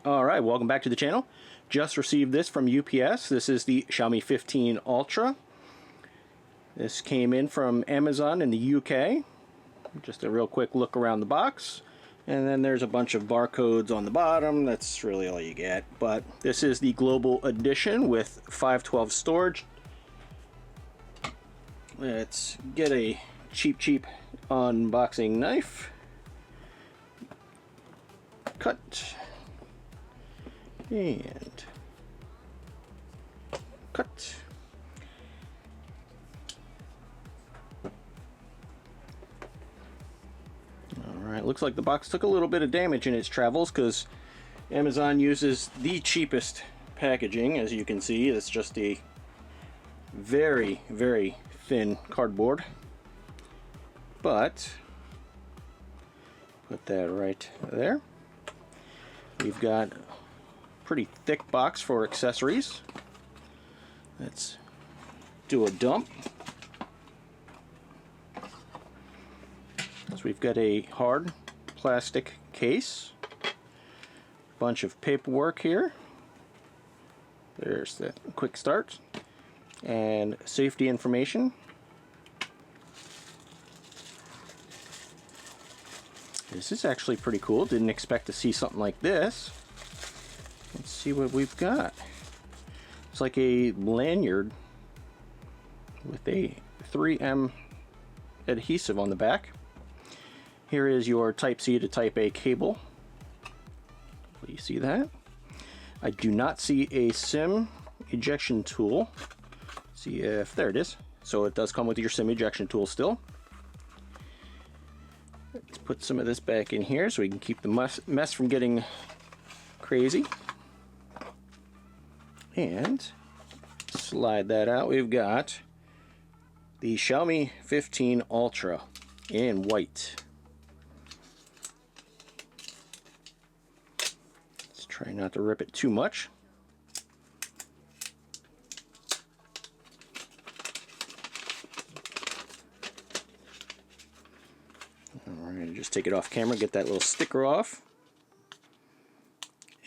Alright, welcome back to the channel. Just received this from UPS. This is the Xiaomi 15 Ultra. This came in from Amazon in the UK. Just a real quick look around the box. And then there's a bunch of barcodes on the bottom. That's really all you get. But this is the Global Edition with 512 storage. Let's get a cheap unboxing knife. Cut. And cut. Alright, looks like the box took a little bit of damage in its travels because Amazon uses the cheapest packaging. As you can see, it's just a very thin cardboard. But put that right there. We've got a pretty thick box for accessories. Let's do a dump. So we've got a hard plastic case, bunch of paperwork here. There's the quick start and safety information. This is actually pretty cool. Didn't expect to see something like this. Let's see what we've got. It's like a lanyard with a 3M adhesive on the back. Here is your Type-C to Type-A cable. You see that? I do not see a SIM ejection tool. See if, there it is. So it does come with your SIM ejection tool still. Let's put some of this back in here so we can keep the mess from getting crazy. And slide that out. We've got the Xiaomi 15 Ultra in white. Let's try not to rip it too much. Alright, just take it off camera, get that little sticker off.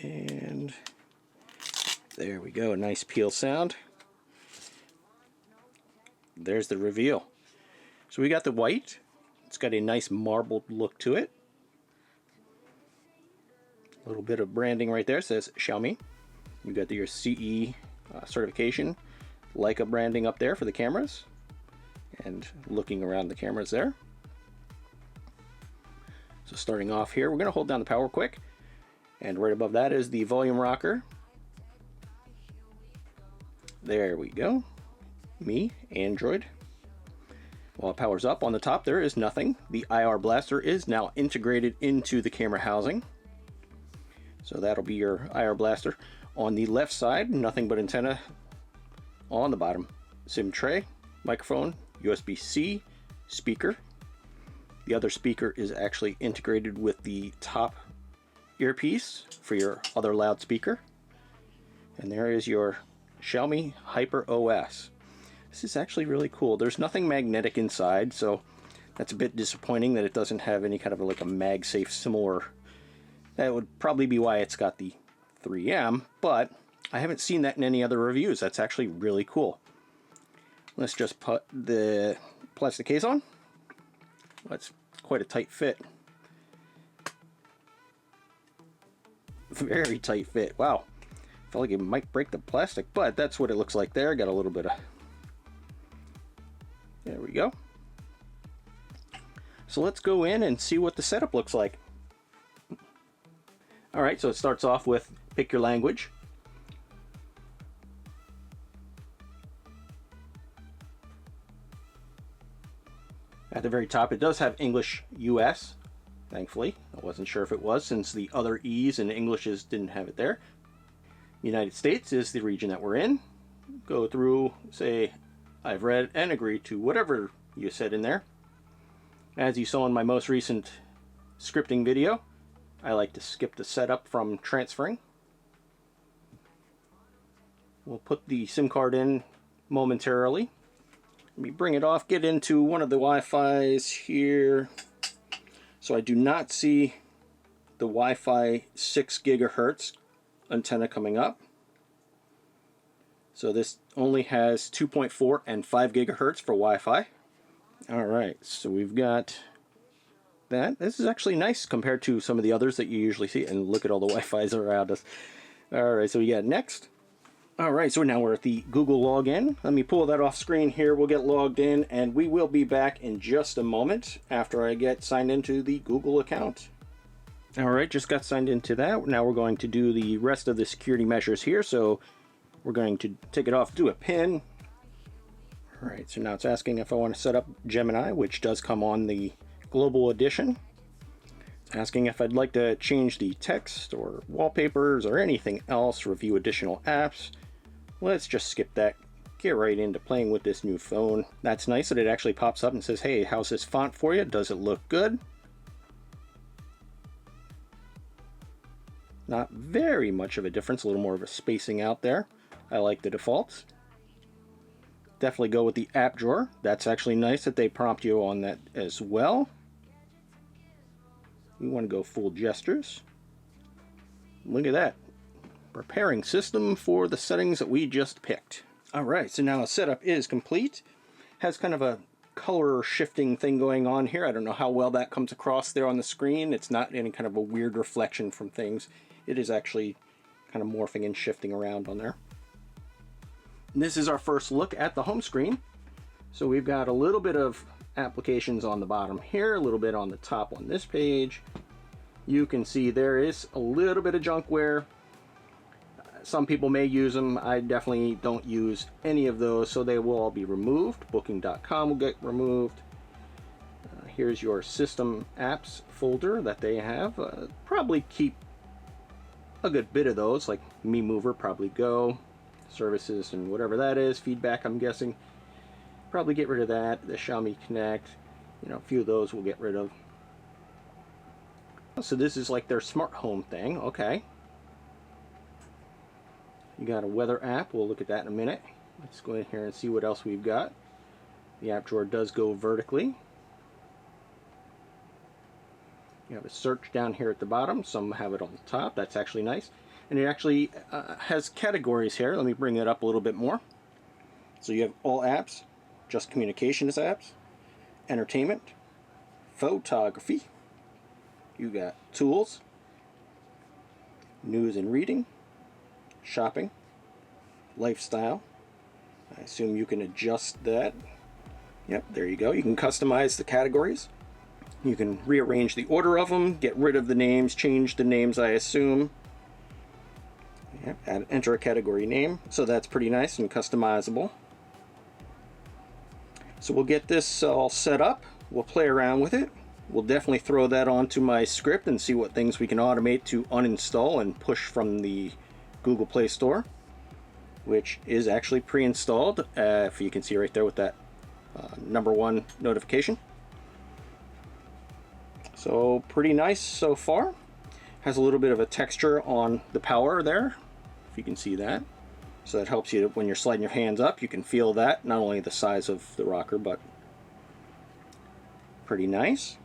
And there we go, nice peel sound. There's the reveal. So we got the white. It's got a nice marbled look to it. A little bit of branding right there, says Xiaomi. You got your CE certification, Leica branding up there for the cameras, and looking around the cameras there. So starting off here, we're going to hold down the power quick, and right above that is the volume rocker. There we go. Me, Android. While it powers up, on the top there is nothing. The IR blaster is now integrated into the camera housing. So that'll be your IR blaster. On the left side, nothing but antenna. On the bottom, SIM tray, microphone, USB-C, speaker. The other speaker is actually integrated with the top earpiece for your other loudspeaker. And there is your Xiaomi Hyper OS. This is actually really cool. There's nothing magnetic inside, so that's a bit disappointing that it doesn't have any kind of like a MagSafe similar. That would probably be why it's got the 3M, but I haven't seen that in any other reviews. That's actually really cool. Let's just put the plastic case on. That's quite a tight fit. Very tight fit. Wow. Felt like it might break the plastic, but that's what it looks like there. Got a little bit of... There we go. So let's go in and see what the setup looks like. Alright, so it starts off with pick your language. At the very top, it does have English US, thankfully. I wasn't sure if it was, since the other E's and Englishes didn't have it there. United States is the region that we're in. Go through, say, I've read and agree to whatever you said in there. As you saw in my most recent scripting video, I like to skip the setup from transferring. We'll put the SIM card in momentarily. Let me bring it off, get into one of the Wi-Fi's here. So I do not see the Wi-Fi 6 gigahertz antenna coming up. So this only has 2.4 and 5 gigahertz for Wi-Fi. Alright, so we've got that. This is actually nice compared to some of the others that you usually see. And look at all the Wi-Fi's around us. Alright, so we got next. Alright, so now we're at the Google login. Let me pull that off screen here. We'll get logged in, and we will be back in just a moment after I get signed into the Google account. Alright, just got signed into that. Now we're going to do the rest of the security measures here. So we're going to take it off, do a PIN. Alright, so now it's asking if I want to set up Gemini, which does come on the Global Edition. It's asking if I'd like to change the text or wallpapers or anything else, review additional apps. Let's just skip that. Get right into playing with this new phone. That's nice that it actually pops up and says, hey, how's this font for you? Does it look good? Not very much of a difference, a little more of a spacing out there. I like the defaults. Definitely go with the app drawer. That's actually nice that they prompt you on that as well. We want to go full gestures. Look at that. Preparing system for the settings that we just picked. Alright, so now the setup is complete. Has kind of a color shifting thing going on here. I don't know how well that comes across there on the screen. It's not any kind of a weird reflection from things. It is actually kind of morphing and shifting around on there. And this is our first look at the home screen. So we've got a little bit of applications on the bottom here, a little bit on the top on this page. You can see there is a little bit of junkware. Some people may use them. I definitely don't use any of those, so they will all be removed. Booking.com will get removed. Here's your system apps folder that they have. Probably keep a good bit of those, like Me Mover, probably go. Services and whatever that is. Feedback, I'm guessing. Probably get rid of that. The Xiaomi Connect, you know, a few of those we'll get rid of. So this is like their smart home thing. Okay. You got a weather app. We'll look at that in a minute. Let's go in here and see what else we've got. The app drawer does go vertically. You have a search down here at the bottom. Some have it on the top. That's actually nice. And it actually has categories here. Let me bring that up a little bit more. So you have all apps, just communications apps, entertainment, photography. You got tools, news and reading, shopping, lifestyle. I assume you can adjust that. Yep, there you go. You can customize the categories. You can rearrange the order of them, get rid of the names, change the names, I assume. Yep, enter a category name. So that's pretty nice and customizable. So we'll get this all set up. We'll play around with it. We'll definitely throw that onto my script and see what things we can automate to uninstall and push from the Google Play Store, which is actually pre-installed, if you can see right there with that #1 notification. So pretty nice so far. Has a little bit of a texture on the power there, if you can see that. So that helps you when you're sliding your hands up. You can feel that, not only the size of the rocker, but pretty nice.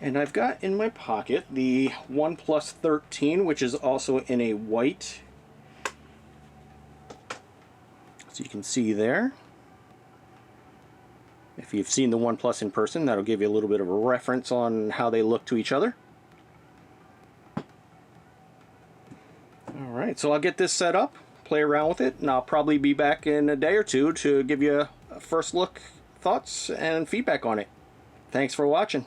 And I've got in my pocket the OnePlus 13, which is also in a white. So you can see there. If you've seen the OnePlus in person, that'll give you a little bit of a reference on how they look to each other. Alright, so I'll get this set up, play around with it, and I'll probably be back in a day or two to give you a first look, thoughts, and feedback on it. Thanks for watching.